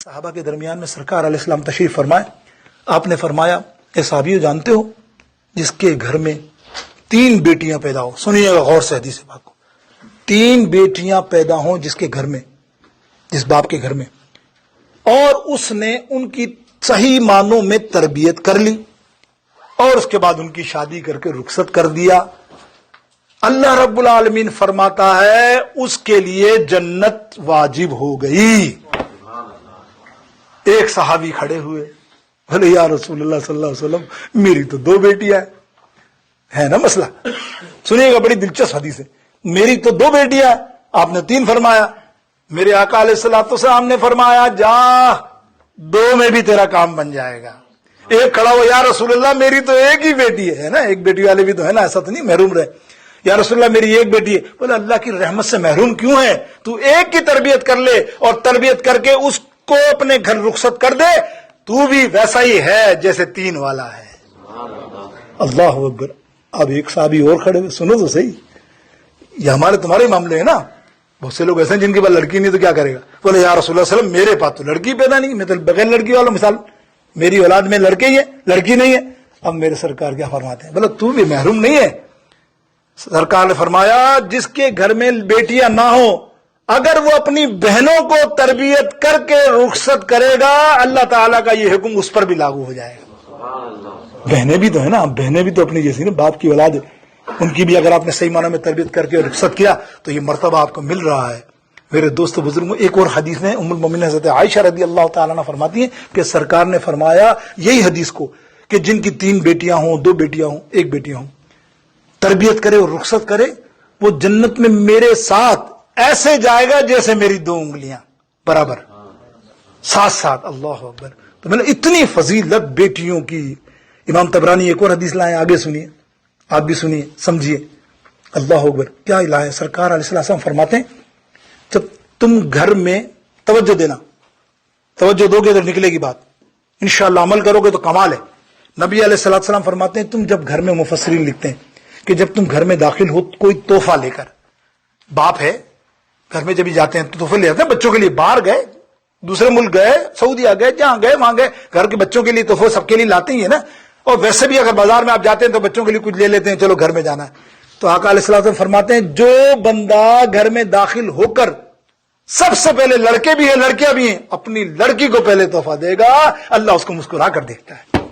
صحابہ کے درمیان میں سرکار علیہ السلام تشریف فرمائے. آپ نے فرمایا اے صحابیو جانتے ہو جس کے گھر میں 3 بیٹیاں پیدا ہو, سنیے گا غور سے حدیث پاک کو, 3 بیٹیاں پیدا ہوں جس کے گھر میں, جس باپ کے گھر میں, اور اس نے ان کی صحیح معنوں میں تربیت کر لی اور اس کے بعد ان کی شادی کر کے رخصت کر دیا, اللہ رب العالمین فرماتا ہے اس کے لیے جنت واجب ہو گئی. ایک صحابی کھڑے ہوئے, بھلے یا رسول اللہ صلی اللہ علیہ وسلم میری تو 2 بیٹیاں ہے نا مسئلہ. سنیے گا, بڑی دلچسپ حدیث ہے. میری تو 2 بیٹیاں ہیں, آپ نے 3 فرمایا. میرے آقا علیہ الصلوۃ والسلام نے فرمایا جا 2 میں بھی تیرا کام بن جائے گا. ایک کھڑا ہو, یا رسول اللہ میری تو ایک ہی بیٹی ہے نا, ایک بیٹی والے بھی تو ہے نا, ایسا تو نہیں محروم رہے. یا رسول اللہ میری ایک بیٹی ہے. بولے اللہ کی رحمت سے محروم کیوں ہے, تو ایک کی تربیت کر لے اور تربیت کر کے اس کو اپنے گھر رخصت کر دے, تو بھی ویسا ہی ہے جیسے 3 والا ہے. اللہ اکبر. اب ایک صحابی اور کھڑے ہوئے, سنو تو صحیح, یہ ہمارے تمہارے معاملے ہیں نا. بہت سے لوگ ایسے ہیں جن کے پاس لڑکی نہیں تو کیا کرے گا. بولے یا رسول اللہ صلی اللہ علیہ وسلم میرے پاس تو لڑکی پیدا نہیں, میں تو بغیر لڑکی والا, مثال میری اولاد میں لڑکے ہی ہے, لڑکی نہیں ہے. اب میرے سرکار کیا فرماتے ہیں, بولے تو بھی محروم نہیں ہے. سرکار نے فرمایا جس کے گھر میں بیٹیاں نہ ہو, اگر وہ اپنی بہنوں کو تربیت کر کے رخصت کرے گا, اللہ تعالیٰ کا یہ حکم اس پر بھی لاگو ہو جائے گا. بہنیں بھی تو ہے نا, بہنیں بھی تو اپنی جیسی نا, باپ کی اولاد ہے, ان کی بھی اگر آپ نے صحیح معنی میں تربیت کر کے رخصت کیا تو یہ مرتبہ آپ کو مل رہا ہے. میرے دوست بزرگوں, ایک اور حدیث میں ام المومنین حضرت عائشہ رضی اللہ تعالیٰ عنہ فرماتی ہیں کہ سرکار نے فرمایا یہی حدیث کو کہ جن کی 3 بیٹیاں ہوں, 2 بیٹیاں ہوں, 1 بیٹی ہوں, تربیت کرے اور رخصت کرے, وہ جنت میں میرے ساتھ ایسے جائے گا جیسے میری 2 انگلیاں برابر, ساتھ. اللہ اکبر. تو میں نے اتنی فضیلت بیٹیوں کی. امام طبرانی ایک اور حدیث لائے, آگے سنیے, آپ بھی سنیے, سمجھیے. اللہ اکبر. کیا لائے سرکار علیہ السلام فرماتے ہیں جب تم گھر میں توجہ دینا, توجہ دو گے تو نکلے گی بات, انشاءاللہ عمل کرو گے تو کمال ہے. نبی علیہ السلام فرماتے ہیں تم جب گھر میں, مفسرین لکھتے ہیں کہ جب تم گھر میں داخل ہو کوئی تحفہ لے کر, باپ ہے گھر میں جب جاتے ہیں تو تحفے لے جاتے ہیں بچوں کے لیے, باہر گئے, دوسرے ملک گئے, سعودیہ گئے, جہاں گئے وہاں گئے, گھر کے بچوں کے لیے تحفے سب کے لیے لاتے ہی ہے نا. اور ویسے بھی اگر بازار میں آپ جاتے ہیں تو بچوں کے لیے کچھ لے لیتے ہیں, چلو گھر میں جانا ہے. تو آقا علیہ السلام فرماتے ہیں جو بندہ گھر میں داخل ہو کر سب سے پہلے, لڑکے بھی ہیں لڑکیاں بھی ہیں, اپنی لڑکی کو پہلے تحفہ دے گا, اللہ اس کو مسکرا کر دیکھتا ہے.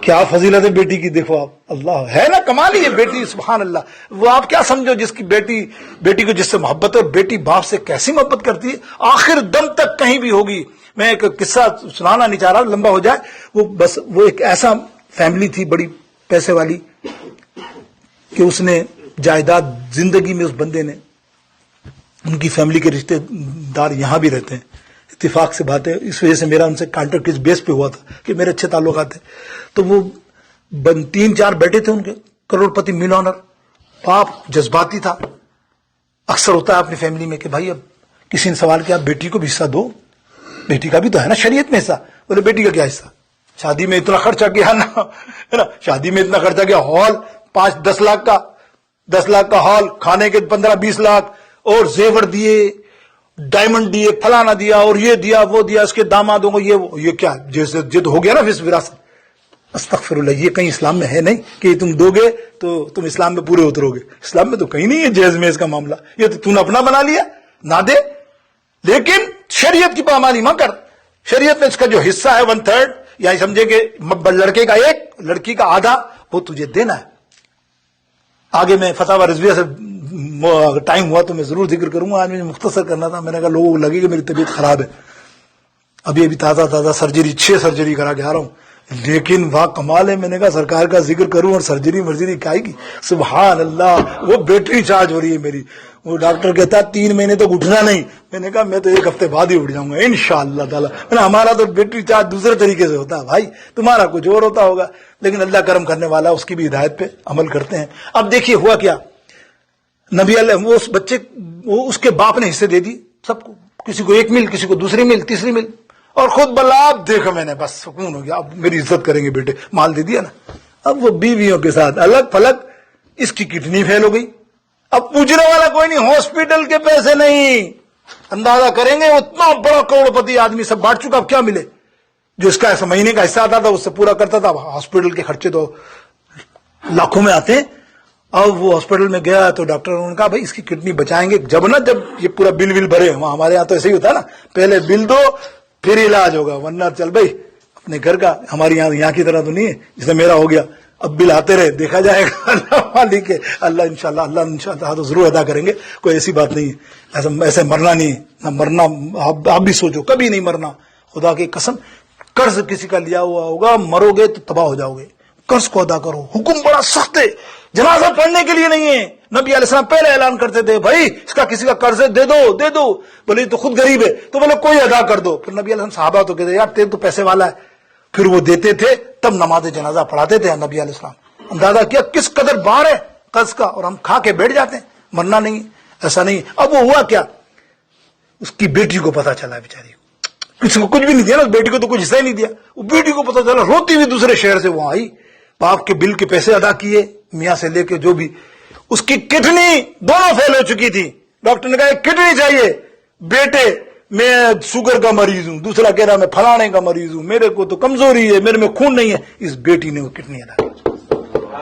کیا فضیلت ہے بیٹی کی, دیکھو آپ, اللہ ہے نا, کمال ہی ہے بیٹی, سبحان اللہ. وہ آپ کیا سمجھو جس کی بیٹی کو جس سے محبت ہے, اور بیٹی باپ سے کیسی محبت کرتی ہے, آخر دم تک کہیں بھی ہوگی. میں ایک قصہ سنانا نہیں چاہ رہا, لمبا ہو جائے. وہ ایک ایسا فیملی تھی بڑی پیسے والی کہ اس نے جائیداد, زندگی میں اس بندے نے, ان کی فیملی کے رشتے دار یہاں بھی رہتے ہیں, اتفاق سے بات ہے, اس وجہ سے میرا ان سے کانٹیکٹ کس بیس پہ ہوا تھا کہ میرے اچھے تعلقات تھے. تو وہ 3-4 بیٹے تھے ان کے, کروڑ پتی ملونر, باپ جذباتی تھا. اکثر ہوتا ہے اپنی فیملی میں کہ بھائی اب کسی نے سوال کیا بیٹی کو بھی حصہ دو, بیٹی کا بھی تو ہے نا شریعت میں حصہ. بولے بیٹی کا کیا حصہ, شادی میں اتنا خرچہ کیا نا, شادی میں اتنا خرچہ کیا, ہال 5-10 لاکھ کا, 10 لاکھ کا ہال, کھانے کے 15-20 لاکھ, اور زیور دیے, ڈائمنڈ دیے, فلانا دیا, اور یہ دیا وہ دیا, اس کے دامادوں کو یہ کیا جیسے جد ہو گیا نا وراثت. استغفر اللہ, یہ کہیں اسلام میں ہے نہیں کہ تم دو گے تو تم اسلام میں پورے اترو گے. اسلام میں تو کہیں نہیں ہے جیز میں اس کا معاملہ, یہ تو نے اپنا بنا لیا, نہ دے. لیکن شریعت کی پامالی مت کر. شریعت میں اس کا جو حصہ ہے 1/3, یا سمجھے کہ لڑکے کا 1, لڑکی کا آدھا, وہ تجھے دینا ہے. آگے میں فتاوی رضویہ سے ٹائم ہوا تو میں ضرور ذکر کروں گا, آج مجھے مختصر کرنا تھا. میں نے کہا لوگوں کو لگے کہ میری طبیعت خراب ہے, ابھی تازہ سرجری, 6 سرجری کرا کے آ رہا ہوں, لیکن واہ کمال ہے. میں نے کہا سرکار کا ذکر کروں اور سرجری کیا کی, سبحان اللہ. وہ بیٹری چارج ہو رہی ہے میری, وہ ڈاکٹر کہتا 3 مہینے تک اٹھنا نہیں. میں نے کہا میں تو 1 ہفتے بعد ہی اٹھ جاؤں گا انشاءاللہ تعالی. ہمارا تو بیٹری چارج دوسرے طریقے سے ہوتا ہے بھائی, تمہارا کچھ اور ہوتا ہوگا, لیکن اللہ کرم کرنے والا, اس کی بھی ہدایت پہ عمل کرتے ہیں. اب دیکھیے ہوا کیا, نبی اللہ وہ اس بچے, وہ اس کے باپ نے حصے دے دی سب کو, کسی کو 1 مل, کسی کو 2 مل, 3 مل, اور خود بلاب دیکھو میں نے بس سکون ہو گیا, اب میری عزت کریں گے بیٹے, مال دے دیا نا. اب وہ بیویوں کے ساتھ الگ پھلگ, اس کی کڈنی فیل ہو گئی, اب پوچھنے والا کوئی نہیں, ہاسپٹل کے پیسے نہیں, اندازہ کریں گے اتنا بڑا کروڑپتی آدمی سب بانٹ چکا، اب کیا ملے؟ جو اس کا ایسا مہینے کا حصہ آتا تھا اس سے پورا کرتا تھا. ہاسپٹل کے خرچے تو لاکھوں میں آتے ہیں. اب وہ ہاسپٹل میں گیا تو ڈاکٹر نے کہا بھائی اس کی کڈنی بچائیں گے جب یہ پورا بل بھرے. ہمارے یہاں تو ایسے ہی ہوتا ہے نا، پہلے بل دو پھر علاج ہوگا، ورنہ چل بھائی اپنے گھر کا. ہماری یہاں کی طرح تو نہیں ہے جسے میرا ہو گیا اب بل آتے رہے دیکھا جائے گا. اللہ مالک ہے، اللہ انشاءاللہ تو ضرور ادا کریں گے. کوئی ایسی بات نہیں ہے، ایسے مرنا نہیں نہ مرنا. آپ بھی سوچو کبھی نہیں مرنا، خدا کی قسم. قرض کسی کا لیا ہوا ہوگا، مرو گے تو تباہ ہو جاؤ گے. قرض کو ادا کرو. حکم بڑا سخت ہے، جنازہ پڑھنے کے لیے نہیں ہے. نبی علیہ السلام پہلے اعلان کرتے تھے بھائی اس کا کسی کا قرض ہے دے دو. بولے تو خود غریب ہے تو بولے کوئی ادا کر دو. پھر نبی علیہ السلام صحابہ تو کہتے یار تیرے تو پیسے والا ہے، پھر وہ دیتے تھے. تب نماز جنازہ پڑھاتے تھے نبی علیہ السلام. اندازہ کیا کس قدر بار ہے قرض کا، اور ہم کھا کے بیٹھ جاتے ہیں. مرنا نہیں، ایسا نہیں. اب وہ ہوا کیا، اس کی بیٹی کو پتا چلا بیچاری کو، کسی کو کچھ بھی نہیں دیا نا، بیٹی کو تو کچھ حصہ ہی نہیں دیا. وہ بیٹی کو پتا چلا، روتی ہوئی دوسرے شہر سے وہاں آئی. باپ کے بل کے پیسے ادا کیے میاں سے لے کے جو بھی. اس کی کڈنی دونوں فیل ہو چکی تھی. ڈاکٹر نے کہا کڈنی چاہیے. بیٹے میں شوگر کا مریض ہوں، دوسرا کہہ رہا میں فلانے کا مریض ہوں، میرے کو تو کمزوری ہے، میرے میں خون نہیں ہے. اس بیٹی نے وہ کڈنی ادا کی،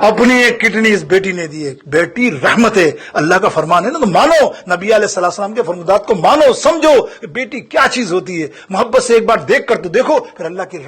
اپنی ایک کڈنی اس بیٹی نے دی. بیٹی رحمت ہے، اللہ کا فرمان ہے نا، تو مانو نبی علیہ السلام کے فرمودات کو مانو، سمجھو کہ بیٹی کیا چیز ہوتی ہے. محبت سے ایک بار دیکھ کر تو دیکھو، پھر اللہ کی